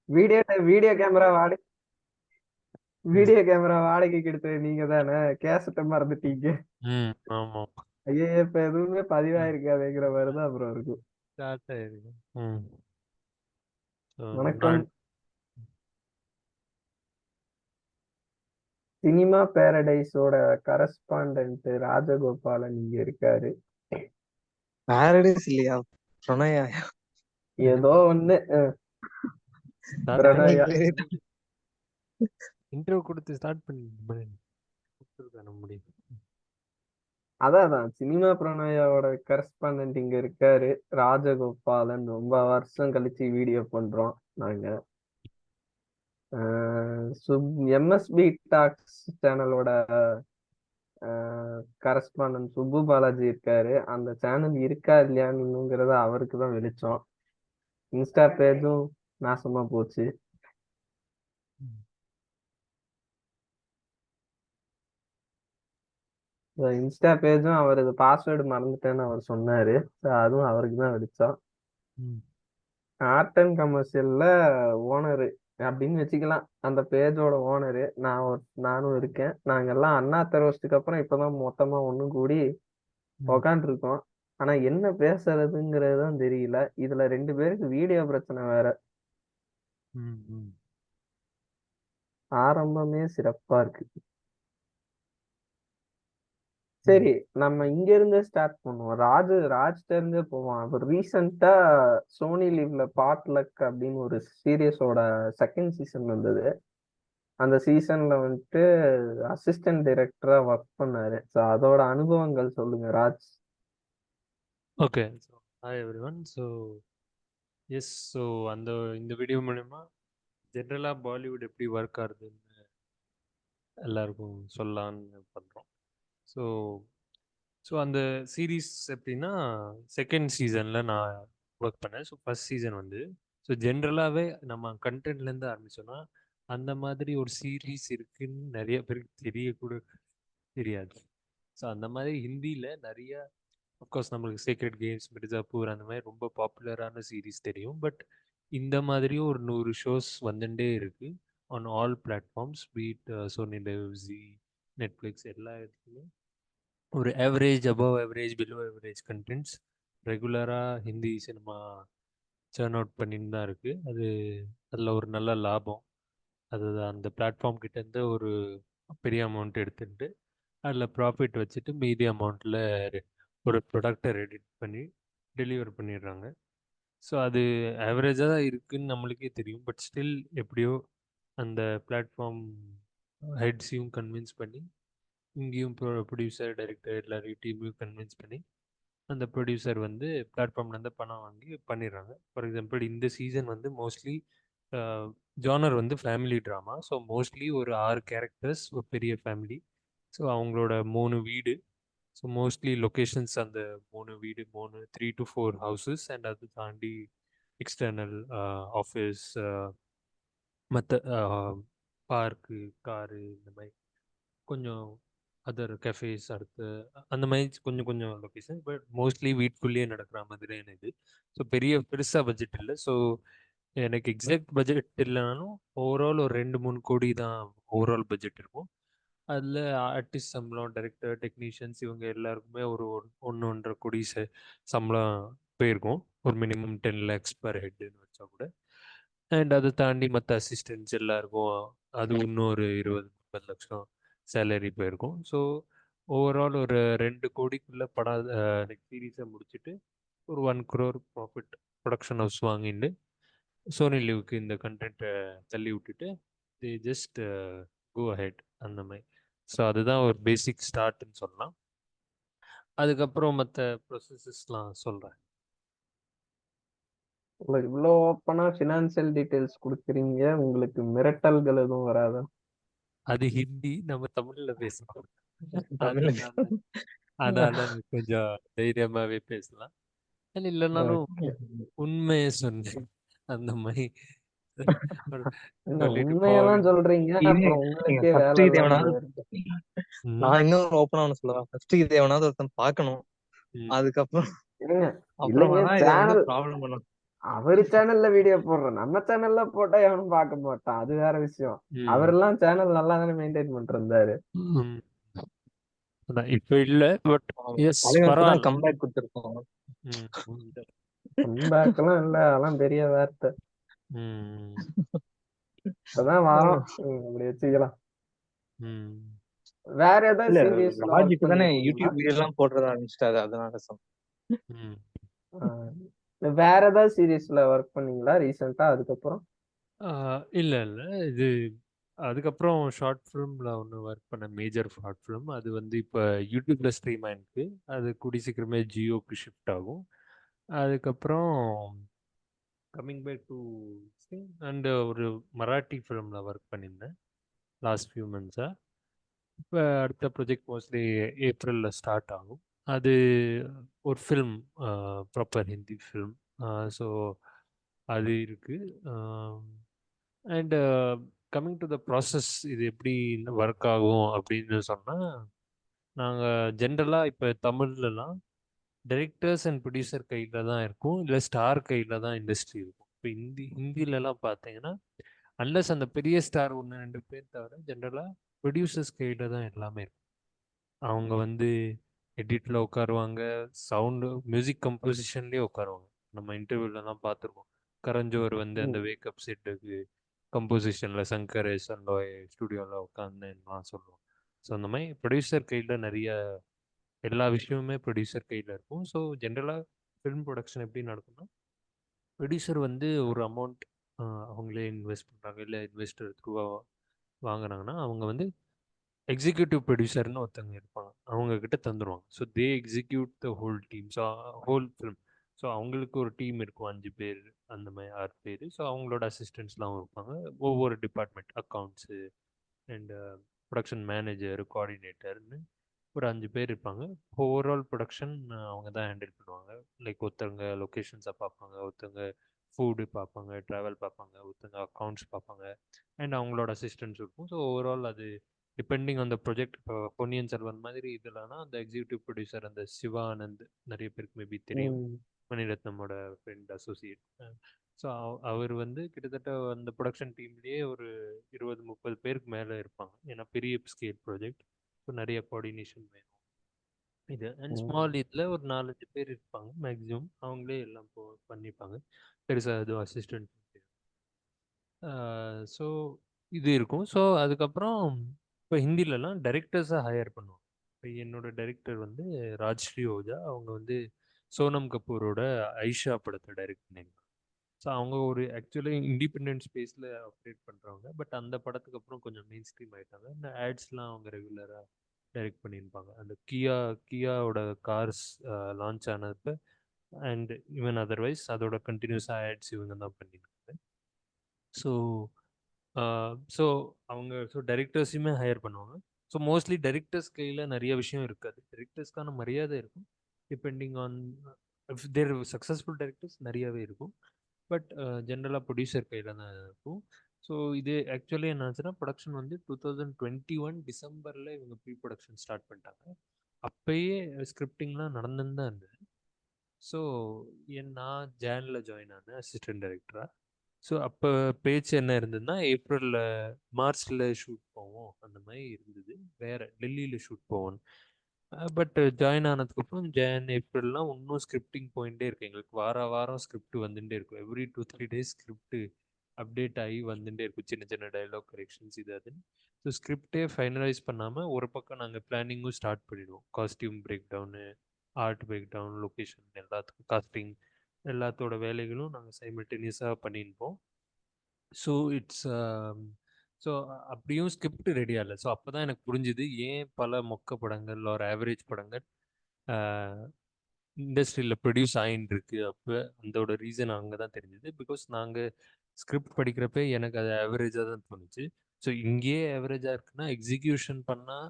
Video video camera video camera வாடகைக்கு எடுத்தது நீங்க தானே? கேசட்ட மறந்துட்டீங்க. ஆமா. ஐயோ, இப்ப எதுவுமே பதிவாயிருக்காதுங்கிற மாதிரிதான் அப்புறம் இருக்கும். ஸ்டார்ட் ஆயிருக்கு. வணக்கம். சினிமா பேரடைஸோட கரஸ்பாண்டன்ட் ராஜகோபாலன் இங்க இருக்காரு. பாரடைஸ் இல்லையா, பிரணயா? ஏதோ ஒண்ணு. பிரணயா இன்ட்ரோ கொடுத்து ஸ்டார்ட் பண்ணி முடியும். அதான் சினிமா பிரணயாவோட கரஸ்பாண்டன்ட் இங்க இருக்காரு, ராஜகோபாலன். ரொம்ப வருஷம் கழிச்சு வீடியோ பண்றோம் நாங்க. எம்எஸ்பி டாக்ஸ் சேனலோட கரஸ்பாண்டன்ட் சுப்பு பாலாஜி இருக்காரு. அந்த சேனல் இருக்கா இல்லையானுங்கிறத அவருக்கு தான் வெளிச்சம். இன்ஸ்டா பேஜும் நாசமா போச்சு. இன்ஸ்டா பேஜும் அவரது பாஸ்வேர்டு மறந்துட்டேன்னு அவர் சொன்னாரு. அதுவும் அவருக்கு தான் வெளிச்சம். ஆர்ட் அண்ட் கமர்ஷியல்ல ஓனரு அப்படின்னு வச்சுக்கலாம். அந்த பேஜோட ஓனரு நானும் இருக்கேன். நாங்க எல்லாம் அண்ணா தெரோஸ்டுக்கு அப்புறம் இப்பதான் மொத்தமா ஒண்ணும் கூடி உக்காந்துருக்கோம். ஆனா என்ன பேசுறதுங்கிறது தான் தெரியல. இதுல 2 பேருக்கு வீடியோ பிரச்சனை வேற. ஆரம்பமே சிறப்பா இருக்கு. சரி, நம்ம இங்க இருந்தே ஸ்டார்ட் பண்ணுவோம். ராஜ் தெரிஞ்சே போவோம். அவர் ரீசெண்டா சோனி லீவ்ல பாட்லக் அப்படின்னு ஒரு சீரியஸோட செகண்ட் சீசன் வந்தது. அந்த சீசன்ல வந்துட்டு அசிஸ்டன்ட் டைரக்டரா ஒர்க் பண்ணாரு. ஸோ அதோட அனுபவங்கள் சொல்லுங்க Raj. Okay, hi everyone. So இந்த வீடியோ மூலமா ஜென்ரலாக பாலிவுட் எப்படி ஒர்க் ஆகுதுன்னு எல்லாருக்கும் சொல்லலான்னு பண்ணுறோம். ஸோ அந்த சீரீஸ் எப்படின்னா செகண்ட் சீசனில் நான் ஒர்க் பண்ணேன். ஸோ ஃபஸ்ட் சீசன் வந்து ஜென்ரலாகவே நம்ம கண்டென்ட்லேருந்து ஆரம்பிச்சோன்னா அந்த மாதிரி ஒரு சீரீஸ் இருக்குன்னு நிறைய பேருக்கு தெரியக்கூட தெரியாது. ஸோ அந்த மாதிரி ஹிந்தியில் நிறைய, அஃப்கோர்ஸ் நம்மளுக்கு சீக்ரெட் கேம்ஸ், மிர்ஜாப்பூர் அந்த மாதிரி ரொம்ப பாப்புலரான சீரீஸ் தெரியும். பட் இந்த மாதிரியும் ஒரு 100 ஷோஸ் வந்துட்டே இருக்குது ஆன் ஆல் பிளாட்ஃபார்ம்ஸ், பீட் சோனி லிவ், ஜி, நெட்ஃப்ளிக்ஸ், எல்லா இடத்துலையும் ஒரு average, above average, below average contents ரெகுலராக ஹிந்தி சினிமா சேர்ன் அவுட் பண்ணின்னு தான் இருக்குது. அதில் ஒரு நல்ல லாபம். அது அந்த பிளாட்ஃபார்ம் கிட்டேருந்து ஒரு பெரிய அமௌண்ட் எடுத்துட்டு அதில் ப்ராஃபிட் வச்சுட்டு மீதி அமௌண்ட்டில் ஒரு ப்ரொடக்டை எடிட் பண்ணி டெலிவர் பண்ணிடுறாங்க. ஸோ அது ஆவரேஜாக தான் இருக்குதுன்னு நம்மளுக்கே தெரியும். பட் ஸ்டில் எப்படியோ அந்த பிளாட்ஃபார்ம் ஹெட்ஸையும் கன்வின்ஸ் பண்ணி, இங்கேயும் ப்ரொடியூசர், டைரக்டர் எல்லாரையும் டீமையும் கன்வின்ஸ் பண்ணி அந்த ப்ரொடியூசர் வந்து பிளாட்ஃபார்ம்லேருந்து பணம் வாங்கி பண்ணிடுறாங்க. ஃபார் எக்ஸாம்பிள் இந்த சீசன் வந்து மோஸ்ட்லி ஜானர் வந்து ஃபேமிலி ட்ராமா. ஸோ மோஸ்ட்லி ஒரு 6 கேரக்டர்ஸ், ஒரு பெரிய ஃபேமிலி. ஸோ அவங்களோட 3 வீடு. ஸோ மோஸ்ட்லி லொக்கேஷன்ஸ் அந்த 3 வீடு, 3 to 4 ஹவுசஸ். அண்ட் அது தாண்டி எக்ஸ்டர்னல் ஆஃபீஸ், மற்ற பார்க்கு, காரு, இந்த மாதிரி கொஞ்சம் அதர் கஃபேஸ், அடுத்து அந்த மாதிரி கொஞ்சம் கொஞ்சம் லொக்கேஷன். பட் மோஸ்ட்லி வீட்டுக்குள்ளேயே நடக்கிற மாதிரியான இது. ஸோ பெருசாக பட்ஜெட் இல்லை. ஸோ எனக்கு எக்ஸாக்ட் பட்ஜெட் இல்லைனாலும் ஓவரால் ஒரு 2-3 கோடி தான் ஓவரால் பட்ஜெட் இருக்கும். அதில் ஆர்டிஸ்ட் சம்பளம், டைரக்டர், டெக்னீஷியன்ஸ் இவங்க எல்லாருக்குமே ஒரு 1-1.5 கோடி சம்பளம் போயிருக்கும். ஒரு மினிமம் 10 lakhs பர் ஹெட்னு வச்சா கூட. அண்ட் அதை தாண்டி மற்ற அசிஸ்டன்ட்ஸ் எல்லாருக்கும் அது இன்னும் ஒரு 20-30 லட்சம் சேலரி போயிருக்கும். ஸோ ஓவரால் ஒரு 2 கோடிக்குள்ளே சீரீஸை முடிச்சுட்டு ஒரு 1 crore ப்ராஃபிட் ப்ரொடக்ஷன் ஹவுஸ் வாங்கிட்டு சோனி லிவ்க்கு இந்த கண்டென்ட்டை தள்ளி விட்டுட்டு தி ஜஸ்ட் கோ அஹெட் அந்த மாதிரி. ஸோ அதுதான் ஒரு பேசிக் ஸ்டார்ட்னு சொல்லலாம். அதுக்கப்புறம் மற்ற ப்ரொசஸஸ்லாம் சொல்கிறேன். இவ்வளோ ஓப்பனா ஃபினான்சியல் டீடைல்ஸ் கொடுக்குறீங்க, உங்களுக்கு மிரட்டல்கள் எதுவும் வராதா? அது ஹிந்தி, நம்ம தமிழ்ல பேசலாம். அதனால கொஞ்சம் தைரியமாவே பேசலாம். இல்லைனாலும் உண்மையை சொன்னேன் அந்த மாதிரி உண்மையெல்லாம் சொல்றீங்க, அப்புறம் உங்களுக்கே வேலை இல்லாம போயிருக்கு. நான் இன்னும் ஓப்பனா ஒண்ணு சொல்லுவேன். ஃபர்ஸ்ட் இது எவனாவது ஒருத்தன் பார்க்கணும். அதுக்கப்புறம் இல்லைங்க, சேனல் ப்ராப்ளம் பண்ணும். அவரு சேனல்ல வீடியோ போடுறோம், நம்ம சேனல்ல போட்டா எவனும் பார்க்க மாட்டான், அது வேற விஷயம். ம். அவரெல்லாம் சேனல் நல்லா தானே மெயின்டைன் பண்ணிருந்தாரு. ம். அதான் இப்ப இல்ல. பட் எஸ் தலைவன் இப்பதான் பரவாயில்ல. கம்பேக் கொடுத்துருக்கோம். ம். கம்பேக் எல்லாம் இல்ல, அதெல்லாம் பெரிய வார்த்தை. ம். இப்பதான் வாரம் அப்படி வச்சுக்கலாம். ம். வேற ஏதாவது இல்ல சீரியஸ்ல ராஜ் ஒர்க் இப்பதானே பண்ணிருக்கீங்களா? யூடியூப் வீடியோ எல்லாம் போடுறதா ஆரம்பிச்சிட்டாரு, அதனால சொன்னேன். ம். வேற ஏதாவது சீரியஸ்ல ஒர்க் பண்ணீங்களா ரீசெண்டா அதுக்கப்புறம்? இல்ல இல்ல. இது அதுக்கப்புறம் ஷார்ட் ஃபிலிம்ல ஒன்று ஒர்க் பண்ண, மேஜர் ஷார்ட் ஃபிலிம். அது வந்து இப்போ யூடியூப்ல ஸ்ட்ரீம் ஆயிருக்கு. அது கூடி சீக்கிரமே ஜியோக்கு ஷிஃப்ட் ஆகும். அதுக்கப்புறம் கம்மிங் பேக் டு அண்ட் ஒரு மராட்டி ஃபிலிமில் ஒர்க் பண்ணியிருந்தேன் லாஸ்ட் ஃபியூ மந்த்ஸாக. இப்போ அடுத்த ப்ரொஜெக்ட் மோஸ்ட்லி ஏப்ரலில் ஸ்டார்ட் ஆகும். அது ஒரு film, proper Hindi film. So அது இருக்குது. And coming to the process, இது எப்படி ஒர்க் ஆகும் அப்படின்னு சொன்னால், நாங்கள் ஜென்ரலாக இப்போ தமிழ்லலாம் டைரக்டர்ஸ் அண்ட் ப்ரொடியூசர் கையில் தான் இருக்கும், இல்லை ஸ்டார் கையில் தான் இண்டஸ்ட்ரி இருக்கும். இப்போ ஹிந்திலலாம் பார்த்தீங்கன்னா, அன்லஸ் அந்த பெரிய ஸ்டார் ஒன்று ரெண்டு பேர் தவிர ஜென்ரலாக ப்ரொடியூசர்ஸ் கையில் தான் எல்லாமே இருக்கும். அவங்க வந்து எடிட்டில் உட்காருவாங்க, சவுண்டு மியூசிக் கம்போசிஷன்லேயே உட்காருவாங்க. நம்ம இன்டர்வியூலலாம் பார்த்துருக்கோம். கரஞ்சோர் வந்து அந்த வேக்கப் செட்டுக்கு கம்போசிஷனில் சங்கர் எஸ்என்லோய் ஸ்டுடியோவில் உட்காந்துலாம் சொல்லுவோம். ஸோ அந்த மாதிரி ப்ரொடியூசர் கையில் நிறைய எல்லா விஷயமுமே ப்ரொடியூசர் கையில் இருக்கும். ஸோ ஜென்ரலாக ஃபிலிம் ப்ரொடக்ஷன் எப்படி நடக்கும்னா, ப்ரொடியூசர் வந்து ஒரு அமௌண்ட் அவங்களே இன்வெஸ்ட் பண்ணுறாங்க, இல்லை இன்வெஸ்டர் த்ரூவாக வாங்குறாங்கன்னா, அவங்க வந்து எக்ஸிக்யூட்டிவ் ப்ரொடியூசர்னு ஒருத்தவங்க இருப்பாங்க, அவங்க கிட்ட தந்துடுவாங்க. So they execute the whole team, so whole film. So அவங்களுக்கு ஒரு டீம் இருக்கும், 5 பேர் அந்த மாதிரி 6 பேர். ஸோ அவங்களோட அசிஸ்டன்ட்ஸ்லாம் இருப்பாங்க, ஒவ்வொரு department, accounts and production manager, கோஆர்டினேட்டர்னு ஒரு 5 பேர் இருப்பாங்க. ஓவரால் ப்ரொடக்ஷன் அவங்க தான் ஹேண்டில் பண்ணுவாங்க. லைக் ஒருத்தவங்க லொக்கேஷன்ஸை பார்ப்பாங்க, ஒருத்தவங்க ஃபுட்டு பார்ப்பாங்க, ட்ராவல் பார்ப்பாங்க, ஒருத்தவங்க அக்கௌண்ட்ஸ் பார்ப்பாங்க, அண்ட் அவங்களோட அசிஸ்டன்ஸ் இருக்கும். ஸோ ஓவரால் அது டிபெண்டிங் ஆன் த ப்ரொஜெக்ட். இப்போ பொன்னியின் செல்வன் மாதிரி இதெல்லாம்னா அந்த எக்ஸிக்யூட்டிவ் ப்ரொடியூசர் அந்த சிவா ஆனந்த், நிறைய பேருக்கு மேபி தெரியும், மணிரத்னமோட ஃப்ரெண்ட் அசோசியேட். ஸோ அவர் வந்து கிட்டத்தட்ட அந்த ப்ரொடக்ஷன் டீம்லேயே ஒரு 20-30 பேருக்கு மேலே இருப்பாங்க. ஏன்னா பெரிய ஸ்கேல் ப்ராஜெக்ட், ஸோ நிறைய கோஆர்டினேஷன் வேணும். இது அண்ட் ஸ்மால் இதில் ஒரு 4-5 பேர் இருப்பாங்க மேக்ஸிமம், அவங்களே எல்லாம் பண்ணிப்பாங்க. பெருசாக எதுவும் அசிஸ்டன்ட். ஸோ இது இருக்கும். ஸோ அதுக்கப்புறம் இப்போ ஹிந்திலலாம் டைரக்டர்ஸை ஹையர் பண்ணுவாங்க. இப்போ என்னோட டைரக்டர் வந்து ராஜ்ஸ்ரீ ஓஜா. அவங்க வந்து சோனம் கபூரோட ஐஷா படத்தை டைரக்ட் பண்ணியிருந்தாங்க. ஸோ அவங்க ஒரு ஆக்சுவலி இண்டிபெண்டன்ட் ஸ்பேஸில் ஆப்ரேட் பண்ணுறவங்க. பட் அந்த படத்துக்கு அப்புறம் கொஞ்சம் மெயின் ஸ்ட்ரீம் ஆகிட்டாங்க. இந்த ஆட்ஸ்லாம் அவங்க ரெகுலராக டைரக்ட் பண்ணியிருப்பாங்க. அந்த கியாவோட கார்ஸ் லான்ச் ஆனப்போ அண்ட் ஈவன் அதர்வைஸ் அதோட கண்டினியூஸாக ஆட்ஸ் இவங்க தான் பண்ணியிருக்காங்க. ஸோ ஸோ அவங்க டைரக்டர்ஸையுமே ஹையர் பண்ணுவாங்க. ஸோ மோஸ்ட்லி டைரக்டர்ஸ் கையில் நிறைய விஷயம் இருக்காது. டைரக்டர்ஸ்க்கான மரியாதை இருக்கும், depending on if there successful directors நிறையாவே இருக்கும். பட் ஜென்ரலாக ப்ரொடியூசர் கையில் தான் இருக்கும். ஸோ இது ஆக்சுவலி என்ன ஆச்சுன்னா, ப்ரொடக்ஷன் வந்து 2021 டிசம்பரில் இவங்க ப்ரீ ப்ரொடக்ஷன் ஸ்டார்ட் பண்ணிட்டாங்க. அப்பயே ஸ்கிரிப்டிங்லாம் நடந்துன்னு தான் இருந்தது. ஸோ நான் ஜானில் ஜாயின் ஆனேன் அசிஸ்டன்ட் டைரக்டராக. ஸோ அப்போ பேச்சு என்ன இருந்ததுன்னா, மார்ச்சில் ஷூட் போவோம் அந்த மாதிரி இருந்தது. வேறு டெல்லியில் ஷூட் போவோம். பட் ஜாயின் ஆனதுக்கப்புறம் ஏப்ரல்லாம் இன்னும் ஸ்கிரிப்டிங் போயிட்டே இருக்கு. எங்களுக்கு வாரம் ஸ்கிரிப்ட் வந்துட்டே இருக்கும். எவ்ரி 2-3 டேஸ் ஸ்கிரிப்ட் அப்டேட் ஆகி வந்துட்டே இருக்கும், சின்ன சின்ன டைலாக் கரெக்ஷன்ஸ் இது அதுன்னு. ஸோ ஸ்கிரிப்டே ஃபைனலைஸ் பண்ணாமல் ஒரு பக்கம் நாங்கள் பிளானிங்கும் ஸ்டார்ட் பண்ணிடுவோம். Costume break down, art break down, location எல்லாத்துக்கும் காஸ்டிங் எல்லாத்தோட வேலைகளும் நாங்கள் சைமல்டேனியஸாக பண்ணியிருப்போம். ஸோ இட்ஸ் ஸோ அப்படியும் ஸ்கிரிப்ட் ரெடியாக இல்லை. ஸோ அப்போ தான் எனக்கு புரிஞ்சுது ஏன் பல மொக்க படங்கள் ஒரு ஆவரேஜ் படங்கள் இண்டஸ்ட்ரியில் ப்ரொடியூஸ் ஆகின்னு இருக்கு. அப்போ அதோட ரீசன் அங்கே தான் தெரிஞ்சுது. பிகாஸ் நாங்கள் ஸ்கிரிப்ட் படிக்கிறப்ப எனக்கு அது ஆவரேஜாக தான் தோணுச்சு. ஸோ இங்கேயே ஆவரேஜாக இருக்குன்னா எக்ஸிக்யூஷன் பண்ணால்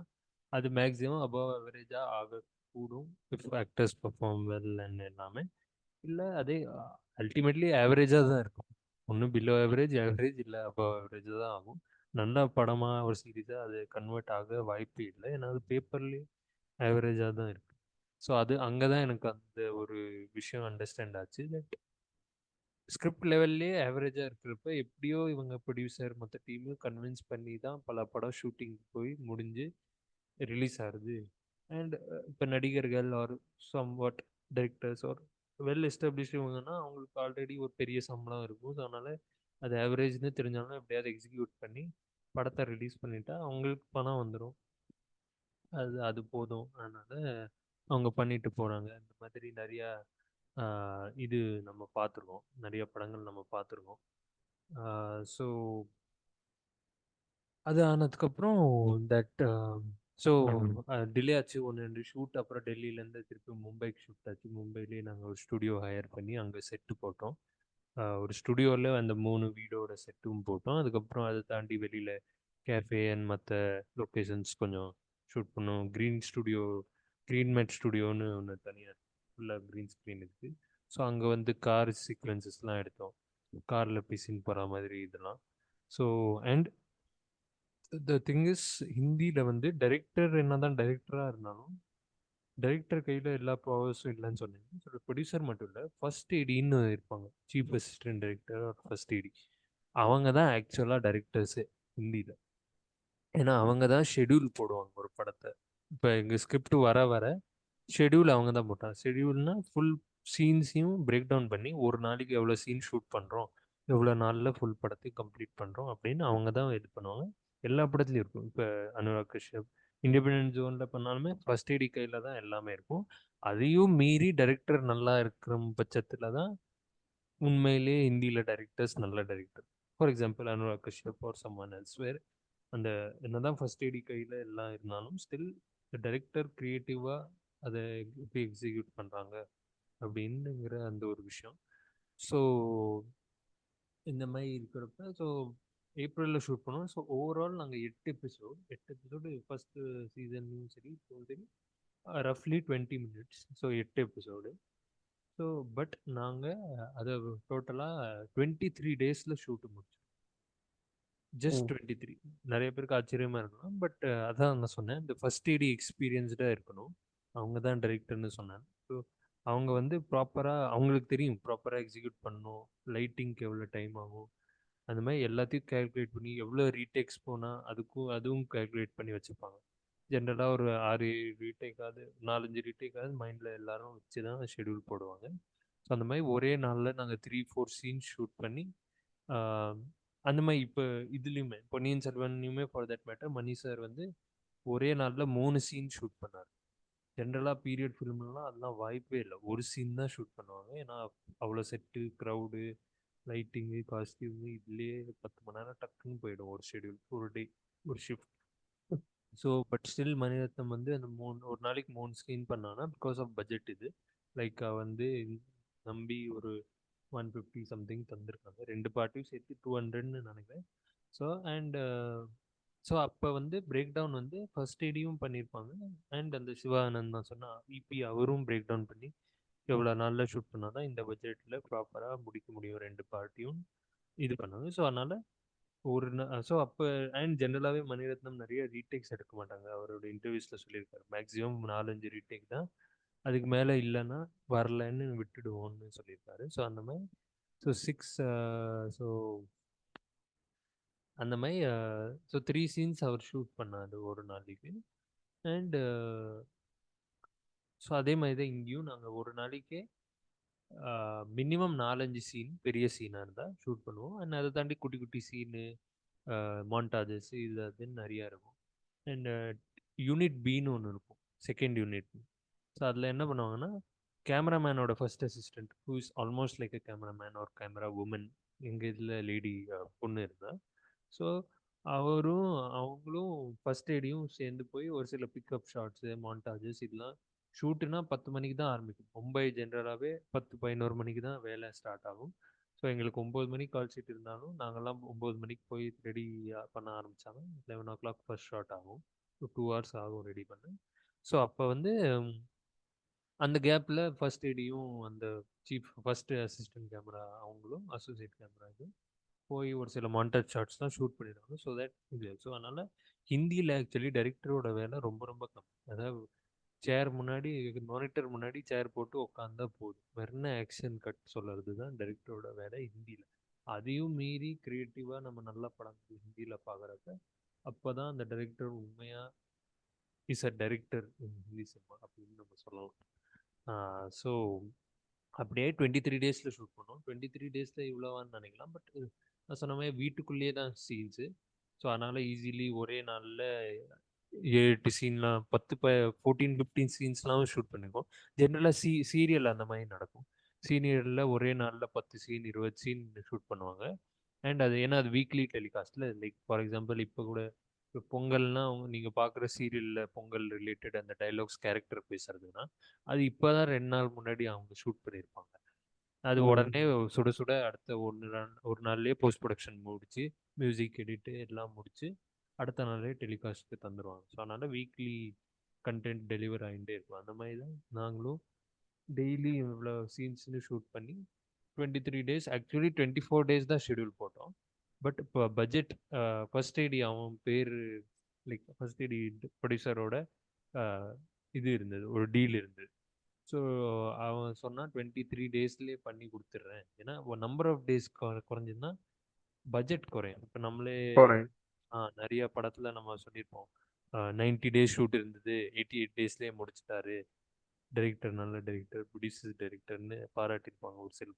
அது மேக்ஸிமம் அபவ் ஆவரேஜாக ஆகக்கூடும் if actors perform well and எல்லாமே. இல்லை அதே அல்டிமேட்லி ஆவரேஜாக தான் இருக்கும். ஒன்றும் பிலோ ஆவரேஜ், ஆவரேஜ் இல்லை அபவ் ஆவரேஜ் தான் ஆகும். நல்ல படமாக ஒரு சீரீஸாக அது கன்வெர்ட் ஆக வாய்ப்பு இல்லை. ஏன்னா அது பேப்பர்லேயே ஆவரேஜாக தான் இருக்குது. ஸோ அது அங்கே தான் எனக்கு அந்த ஒரு விஷயம் அண்டர்ஸ்டாண்ட் ஆச்சு. தட் ஸ்கிரிப்ட் லெவல்லே ஆவரேஜாக இருக்கிறப்ப எப்படியோ இவங்க ப்ரொடியூசர் மற்ற டீமையும் கன்வின்ஸ் பண்ணி தான் பல படம் ஷூட்டிங் போய் முடிஞ்சு ரிலீஸ் ஆகுது. அண்ட் இப்போ நடிகர்கள் are somewhat directors are well established இவங்கன்னா அவங்களுக்கு ஆல்ரெடி ஒரு பெரிய சம்பளம் இருக்கும். ஸோ அதனால் அது ஆவரேஜ்னு தெரிஞ்சாலும் எப்படியாவது எக்ஸிக்யூட் பண்ணி படத்தை ரிலீஸ் பண்ணிட்டா அவங்களுக்கு பணம் வந்துடும். அது போதும். அதனால் அவங்க பண்ணிட்டு போகிறாங்க. இந்த மாதிரி நிறையா இது நம்ம பார்த்துருக்கோம். நிறைய படங்கள் நம்ம பார்த்துருக்கோம். ஸோ அது ஆனதுக்கப்புறம் தட் ஸோ டிலே ஆச்சு. 1-2 ஷூட். அப்புறம் டெல்லியிலேருந்து திருப்பி மும்பைக்கு ஷிஃப்ட் ஆச்சு. மும்பையிலேயே நாங்கள் ஒரு ஸ்டுடியோ ஹையர் பண்ணி அங்கே செட்டு போட்டோம். ஒரு ஸ்டுடியோவில் அந்த 3 வீடோட செட்டும் போட்டோம். அதுக்கப்புறம் அதை தாண்டி வெளியில் கேஃபே அண்ட் மற்ற லொக்கேஷன்ஸ் கொஞ்சம் ஷூட் பண்ணோம். க்ரீன் மேட் ஸ்டுடியோன்னு ஒன்று தனியாக ஃபுல்லாக க்ரீன் ஸ்க்ரீன் இருக்குது. ஸோ அங்கே வந்து கார் சீக்வன்சஸ்லாம் எடுத்தோம். காரில் பிசின் போகிற மாதிரி இதெல்லாம். So and the thing is ஹிந்தியில் வந்து டைரக்டர் என்ன தான் டைரக்டராக இருந்தாலும் டைரக்டர் கையில் எல்லா பவர்ஸும் இல்லைன்னு சொன்னீங்க. ஸோ ப்ரொடியூசர் மட்டும் இல்லை, ஃபர்ஸ்ட் ஏடின்னு இருப்பாங்க. Chief assistant director or first AD. அவங்க தான் ஆக்சுவலாக டைரக்டர்ஸு ஹிந்தியில். ஏன்னா அவங்க தான் ஷெடியூல் போடுவாங்க ஒரு படத்தை. இப்போ எங்கள் ஸ்கிரிப்ட் வர வர ஷெடியூல் அவங்க தான் போட்டாங்க. ஷெடியூல்னா ஃபுல் சீன்ஸையும் பிரேக் டவுன் பண்ணி ஒரு நாளைக்கு எவ்வளோ சீன் ஷூட் பண்ணுறோம், எவ்வளோ நாளில் ஃபுல் படத்தையும் கம்ப்ளீட் பண்ணுறோம் அப்படின்னு அவங்க தான் இது பண்ணுவாங்க. எல்லா படத்துலையும் இருக்கும். இப்போ அனுராக் கஷ்யப் இண்டிபெண்டன்ட் ஜோனில் பண்ணாலுமே ஃபர்ஸ்ட் ஏடி கையில் தான் எல்லாமே இருக்கும். அதையும் மீறி டைரக்டர் நல்லா இருக்கிற பட்சத்தில் தான் உண்மையிலேயே ஹிந்தியில் டைரக்டர்ஸ் நல்ல director. For example Anurag Kashyap or someone elsewhere. அந்த என்னதான் ஃபர்ஸ்ட் ஏடி கையில் எல்லாம் இருந்தாலும் ஸ்டில் டைரக்டர் க்ரியேட்டிவாக அதை எப்படி எக்ஸிக்யூட் பண்ணுறாங்க அப்படின்னுங்கிற அந்த ஒரு விஷயம். ஸோ இந்த மாதிரி இருக்கிறப்ப ஸோ ஏப்ரலில் ஷூட் பண்ணோம். ஸோ ஓவரால் நாங்கள் 8 எபிசோடு ஃபஸ்ட்டு சீசன்லையும் சரி இப்போவும் சரி ரஃப்லி 20 minutes. So 8 episode. So but நாங்கள் அதை டோட்டலாக 23 டேஸில் ஷூட்டு முடிச்சோம். ஜஸ்ட் 23. நிறைய பேருக்கு ஆச்சரியமாக இருக்கலாம். பட் அதான் நான் சொன்னேன், இந்த ஃபர்ஸ்ட் ஏடி எக்ஸ்பீரியன்ஸ்டாக இருக்கணும். அவங்க தான் டைரக்டர்னு சொன்னேன். ஸோ அவங்க வந்து ப்ராப்பராக அவங்களுக்கு தெரியும் ப்ராப்பராக எக்ஸிக்யூட் பண்ணணும். லைட்டிங்க்கு எவ்வளோ டைம் ஆகும், அந்த மாதிரி எல்லாத்தையும் கேல்குலேட் பண்ணி எவ்வளோ ரீடேக்ஸ் போனால் அதுவும் கேல்குலேட் பண்ணி வச்சுப்பாங்க. ஜென்ரலாக ஒரு 6-7 ரீடேக்காவது 4-5 ரீடேக்காவது மைண்டில் எல்லாரும் வச்சு தான் ஷெடியூல் போடுவாங்க. ஸோ அந்த மாதிரி ஒரே நாளில் நாங்கள் 3-4 சீன்ஸ் ஷூட் பண்ணி அந்த மாதிரி இப்போ இதுலேயுமே பொன்னியின் செல்வன்லையுமே for that matter Mani sir வந்து ஒரே நாளில் 3 சீன் ஷூட் பண்ணார். ஜென்ரலாக பீரியட் ஃபிலிம்லாம் அதெல்லாம் வாய்ப்பே இல்லை. ஒரு சீன் தான் ஷூட் பண்ணுவாங்க. ஏன்னா அவ்வளோ செட்டு, க்ரௌடு, லைட்டிங்கு, காஸ்டியூமு இதுலேயே 10 மணி நேரம் டக்குன்னு போயிடும் ஒரு ஷெடியூல், ஒரு டே, ஒரு shift. So but still Mani Ratnam வந்து அந்த ஒரு நாளைக்கு 3 ஸ்க்ரீன் பண்ணாங்கன்னா பிகாஸ் ஆஃப் பட்ஜெட். இது லைக் வந்து நம்பி ஒரு 150 சம்திங் தந்திருக்காங்க. 2 பார்ட்டியும் சேர்த்து 200ன்னு நினைக்கிறேன். ஸோ ஸோ அப்போ வந்து பிரேக் டவுன் வந்து ஃபர்ஸ்ட் ஏடியும் பண்ணியிருப்பாங்க. அண்ட் அந்த சிவானந்த் நான் சொன்ன இபி அவரும் பிரேக் டவுன் பண்ணி எவ்வளோ நாளில் ஷூட் பண்ணால் தான் இந்த பட்ஜெட்டில் ப்ராப்பராக முடிக்க முடியும் 2 பார்ட்டியும் இது பண்ணாங்க. ஸோ அதனால் ஸோ அப்போ அண்ட் ஜென்ரலாகவே மணிரத்னம் நிறைய ரீடேக்ஸ் எடுக்க மாட்டாங்க. அவரோட இன்டர்வியூஸில் சொல்லியிருக்காரு மேக்ஸிமம் 4-5 ரீடேக் தான், அதுக்கு மேலே இல்லைன்னா வரலன்னு விட்டுடுவோம்னு சொல்லியிருக்காரு. ஸோ அந்த மாதிரி ஸோ அந்த மாதிரி ஸோ 3 சீன்ஸ் அவர் ஷூட் பண்ணாரு ஒரு நாளைக்கு. அண்டு ஸோ அதே மாதிரி தான் இங்கேயும் நாங்கள் ஒரு நாளைக்கே மினிமம் 4-5 சீன் பெரிய சீனாக இருந்தால் ஷூட் பண்ணுவோம். அண்ட் அதை தாண்டி குட்டி குட்டி சீனு, மாண்டாஜஸ் இது அதுன்னு நிறையா இருக்கும். அண்ட் யூனிட் பின்னு ஒன்று இருக்கும், செகண்ட் யூனிட். ஸோ அதில் என்ன பண்ணுவாங்கன்னா கேமராமேனோட first assistant who is almost like a cameraman ஒரு கேமரா உமன், எங்கள் இதில் லேடி பொண்ணு இருந்தால். ஸோ அவங்களும் ஃபர்ஸ்ட் ஏடியும் சேர்ந்து போய் ஒரு சில பிக்கப் ஷாட்ஸு, மாண்டாஜஸ் இதெல்லாம் ஷூட்டுனா 10 மணிக்கு தான் ஆரம்பிக்கும். மும்பை ஜென்ரலாகவே 10-11 மணிக்கு தான் வேலை ஸ்டார்ட் ஆகும். ஸோ எங்களுக்கு 9 மணிக்கு கால் ஷீட் இருந்தாலும் நாங்கள்லாம் 9 மணிக்கு போய் ரெடி பண்ண ஆரம்பித்தாங்க. 11 o'clock ஃபர்ஸ்ட் ஷாட் ஆகும். ஸோ 2 hours ஆகும் ரெடி பண்ண. ஸோ அப்போ வந்து அந்த கேப்பில் ஃபர்ஸ்ட் ஏடியும் அந்த ஃபர்ஸ்ட் அசிஸ்டன்ட் கேமரா அவங்களும் அசோசியேட் கேமரா இது போய் ஒரு சில மாண்டேஜ் ஷாட்ஸ் தான் ஷூட் பண்ணிடுவாங்க. ஸோ தட் இது ஸோ அதனால் ஹிந்தியில் ஆக்சுவலி டைரக்டரோட வேலை ரொம்ப ரொம்ப கம்மி. அதாவது சேர் முன்னாடி மானிட்டர் முன்னாடி சேர் போட்டு உட்காந்தா போதும். வெறும் ஆக்ஷன் கட் சொல்றது தான் டைரக்டரோட வேலை ஹிந்தியில. அதையும் மீறி கிரியேட்டிவா நம்ம நல்ல படங்கள் ஹிந்தியில பார்க்குறப்ப அப்பதான் அந்த டைரக்டர் உண்மையா is a director in Hindi cinema அப்படின்னு நம்ம சொல்லலாம். ஸோ அப்படியே 23 டேஸில் ஷூட் பண்ணோம். 23 டேஸில் இவ்வளோவான்னு நினைக்கலாம். பட் நான் சொன்ன மாதிரி வீட்டுக்குள்ளேயே தான் சீன்ஸு. ஸோ அதனால் ஈஸிலி ஒரே நாளில் 7-8 சீன்லாம் 14-15 சீன்ஸ்லாம் ஷூட் பண்ணிருக்கோம். ஜென்ரலாக சீரியல் அந்த மாதிரி நடக்கும். சீரியலில் ஒரே நாளில் 10 சீன் 20 சீன் ஷூட் பண்ணுவாங்க. அண்ட் அது ஏன்னா அது வீக்லி டெலிகாஸ்ட்டில் லைக் ஃபார் எக்ஸாம்பிள் இப்போ கூட இப்போ பொங்கல்னா நீங்கள் பார்க்குற சீரியலில் பொங்கல் ரிலேட்டட் அந்த டைலாக்ஸ் கேரக்டர் பேசுறதுன்னா அது இப்போ தான் 2 நாள் முன்னாடி அவங்க ஷூட் பண்ணியிருப்பாங்க. அது உடனே சுட சுட அடுத்த ஒரு நாள்லேயே போஸ்ட் ப்ரொடக்ஷன் முடிச்சு மியூசிக் எடிட்டு எல்லாம் முடிச்சு அடுத்த நாளே டெலிகாஸ்ட்டுக்கு தந்துடுவாங்க. ஸோ அதனால் வீக்லி கண்டென்ட் டெலிவர் ஆகிட்டே இருக்கும். அந்த மாதிரி தான் நாங்களும் டெய்லி இவ்வளோ சீன்ஸ்னு ஷூட் பண்ணி 23 டேஸ் ஆக்சுவலி 24 டேஸ் தான் ஷெடியூல் போட்டோம். பட் இப்போ பட்ஜெட் ஃபர்ஸ்ட் ஐடி அவன் பேர் லைக் ஃபர்ஸ்ட் ஐடி ப்ரொடியூசரோட இது இருந்தது, ஒரு டீல் இருந்தது. ஸோ அவன் சொன்னால் 23 டேஸ்லேயே பண்ணி கொடுத்துட்றேன். ஏன்னா நம்பர் ஆஃப் டேஸ் குறைஞ்சுன்னா பட்ஜெட் குறையும். இப்போ நம்மளே நிறைய படத்தில் நம்ம சொல்லியிருப்போம் 90 டேஸ் ஷூட் இருந்தது 88 டேஸ்லேயே முடிச்சிட்டாரு டைரக்டர், நல்ல டைரக்டர், ப்ரொடியூசர் டைரக்டர்னு பாராட்டியிருப்பாங்க ஒரு சில.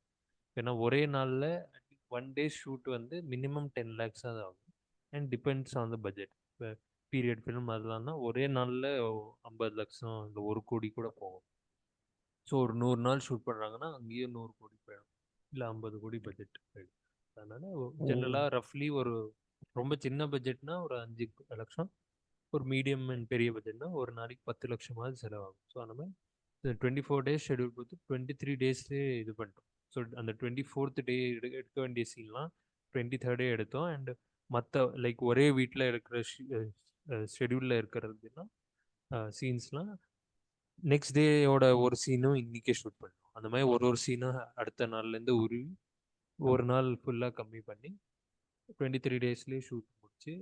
ஏன்னா ஒரே நாளில் 1 டே ஷூட் வந்து மினிமம் 10 lakhs தான் ஆகும். And depends on the budget. இப்போ பீரியட் ஃபிலிம் அதெல்லாம்னா ஒரே நாளில் 50 லட்சம் இல்லை 1 கோடி கூட போகும். ஸோ ஒரு 100 நாள் ஷூட் பண்ணுறாங்கன்னா அங்கேயே 100 கோடி போயிடும், இல்லை 50 கோடி பட்ஜெட் போயிடும். அதனால் ஜென்ரலாக ரஃப்லி ஒரு ரொம்ப சின்ன பட்ஜெட்னா ஒரு 5 லட்சம், ஒரு மீடியம் அண்ட் பெரிய பட்ஜெட்னா ஒரு நாளைக்கு 10 லட்சமாவது செலவாகும். ஸோ அந்த மாதிரி 24 டேஸ் ஷெடியூல் கொடுத்து 23 டேஸ்லேயே இது பண்ணிட்டோம். ஸோ அந்த 24th டே எடுக்க வேண்டிய சீன்லாம் 23rd எடுத்தோம். அண்ட் மற்ற லைக் ஒரே வீட்டில் இருக்கிற ஷெடியூலில் இருக்கிறதுனா சீன்ஸ்லாம் நெக்ஸ்ட் டேயோட ஒரு சீனும் இன்றைக்கே ஷூட் பண்ணுவோம். அந்த மாதிரி ஒரு சீனாக அடுத்த நாள்லேருந்து உருவி ஒரு நாள் ஃபுல்லாக கம்மி பண்ணி 23 டேஸ்லேயே ஷூட் முடிச்சு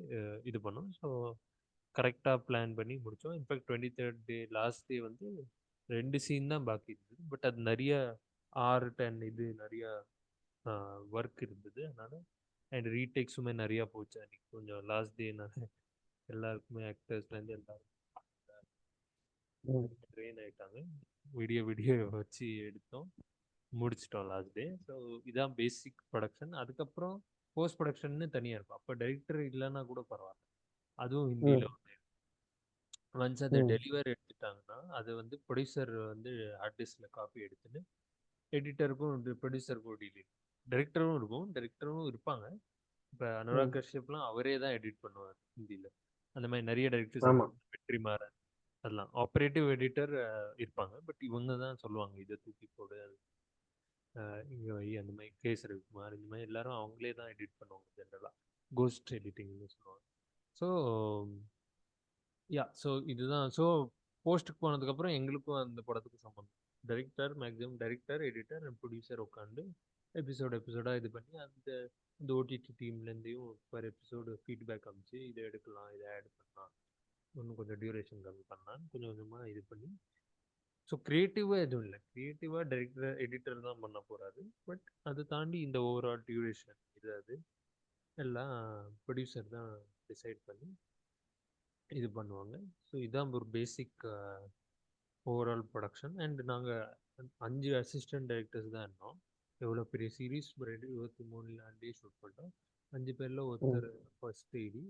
இது பண்ணோம். ஸோ கரெக்டாக பிளான் பண்ணி முடித்தோம். In fact 23rd day last day வந்து 2 சீன் தான் பாக்கி இருந்தது. பட் அது நிறைய 6-10 இது நிறையா ஒர்க் இருந்தது. அதனால் அண்ட் ரீடேக்ஸுமே நிறையா போச்சு. அன்றைக்கி கொஞ்சம் லாஸ்ட் டேனால எல்லாருக்குமே ஆக்டர்ஸ்லேருந்து எல்லாரும் ட்ரெயின் ஆகிட்டாங்க. விடிய வச்சு எடுத்தோம், முடிச்சிட்டோம் லாஸ்ட் டே. ஸோ இதான் பேசிக் ப்ரொடக்ஷன். அதுக்கப்புறம் போஸ்ட் ப்ரொடக்ஷன்னு தனியாக இருக்கும். அப்போ டைரக்டர் இல்லைன்னா கூட பரவாயில்ல, அதுவும் ஹிந்தியில் வந்து ஒன்ஸ் அதை டெலிவர் எடுத்துட்டாங்கன்னா அது வந்து ப்ரொடியூசர் வந்து ஆர்டிஸ்டில் காப்பி எடுத்துன்னு எடிட்டருக்கும் ப்ரொடியூசருக்கும் டீல் இருக்கும். டைரக்டரும் இருக்கும், டைரக்டரும் இருப்பாங்க. இப்போ அனுராக் கஷ்யப்லாம் அவரே தான் எடிட் பண்ணுவார் ஹிந்தியில். அந்த மாதிரி நிறைய டைரக்டர்ஸ் வெற்றிமாறன் அதெல்லாம் ஆப்ரேட்டிவ் எடிட்டர் இருப்பாங்க. பட் இவங்க தான் சொல்லுவாங்க இதை தூக்கி போடு, இங்கே வை, அந்த மாதிரி கேஸ் ரவிக்குமார் இந்த மாதிரி எல்லாரும் அவங்களே தான் எடிட் பண்ணுவாங்க. ஜென்ரலாக கோஸ்ட் எடிட்டிங்னு சொல்லுவாங்க. ஸோ ஸோ இதுதான். ஸோ போஸ்ட்டுக்கு போனதுக்கப்புறம் எங்களுக்கும் அந்த படத்துக்கு சம்மந்தம். Director maximum director, editor and producer உட்காந்து எபிசோடாக இது பண்ணி அந்த ஓடிடி டீம்லேருந்தையும் பர் எபிசோடு ஃபீட்பேக் அனுப்பிச்சு இதை எடுக்கலாம், இதை ஆட் பண்ணலாம், இன்னும் கொஞ்சம் டியூரேஷன் கம்மி பண்ணலான்னு கொஞ்சம் கொஞ்சமாக இது பண்ணி. ஸோ க்ரியேட்டிவாக எதுவும் இல்லை, க்ரியேட்டிவாக டைரக்டர் எடிட்டர் தான் பண்ண போகிறாரு. பட் அதை தாண்டி இந்த ஓவரால் டியூரேஷன் அது எல்லாம் ப்ரொடியூசர் தான் டிசைட் பண்ணி இது பண்ணுவாங்க. ஸோ இதான் ஒரு பேசிக் ஓவரால் ப்ரொடக்ஷன். அண்ட் நாங்கள் 5 அசிஸ்டன்ட் டைரக்டர்ஸ் தான் இருந்தோம். எவ்வளோ பெரிய சீரீஸ் 23 ஷூட் பண்ணிட்டோம். 5 பேரில் ஒருத்தர் ஃபர்ஸ்ட் ஏடி,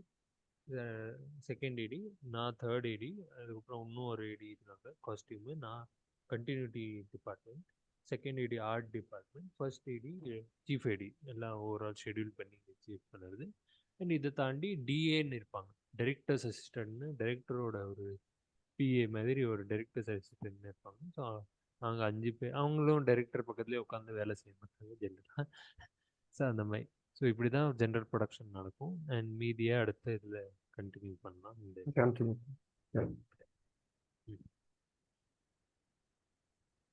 செகண்ட் ஏடி, நான் தேர்ட் ஏடி, அதுக்கப்புறம் இன்னும் ஒரு ஏடி இருந்தாங்க காஸ்டியூமு, நான் கண்டினியூட்டி டிபார்ட்மெண்ட், செகண்ட் ஏடி ஆர்ட் டிபார்ட்மெண்ட், ஃபர்ஸ்ட் ஏடி சீஃப் ஏடி, எல்லாம் ஓவரால் ஷெடியூல் பண்ணி சீஃப் பண்ணுறது. அண்ட் இதை தாண்டி டிஏன்னு இருப்பாங்க, டைரக்டர்ஸ் அசிஸ்டன்ட்னு, டைரக்டரோட ஒரு பிஏ மாதிரி ஒரு டைரக்டர்ஸ் அசிஸ்டன்ட்னு இருப்பாங்க. ஸோ நாங்கள் 5 பேர், அவங்களும் டைரக்டர் பக்கத்துலேயே உட்காந்து வேலை செய்ய மாட்டாங்க ஜென்ரலாக. ஸோ அந்த மாதிரி. ஸோ இப்படி தான் ஜென்ரல் ப்ரொடக்ஷன் நடக்கும். அண்ட் மீதியாக அடுத்த இதில் கண்டினியூ பண்ணலாம். இந்த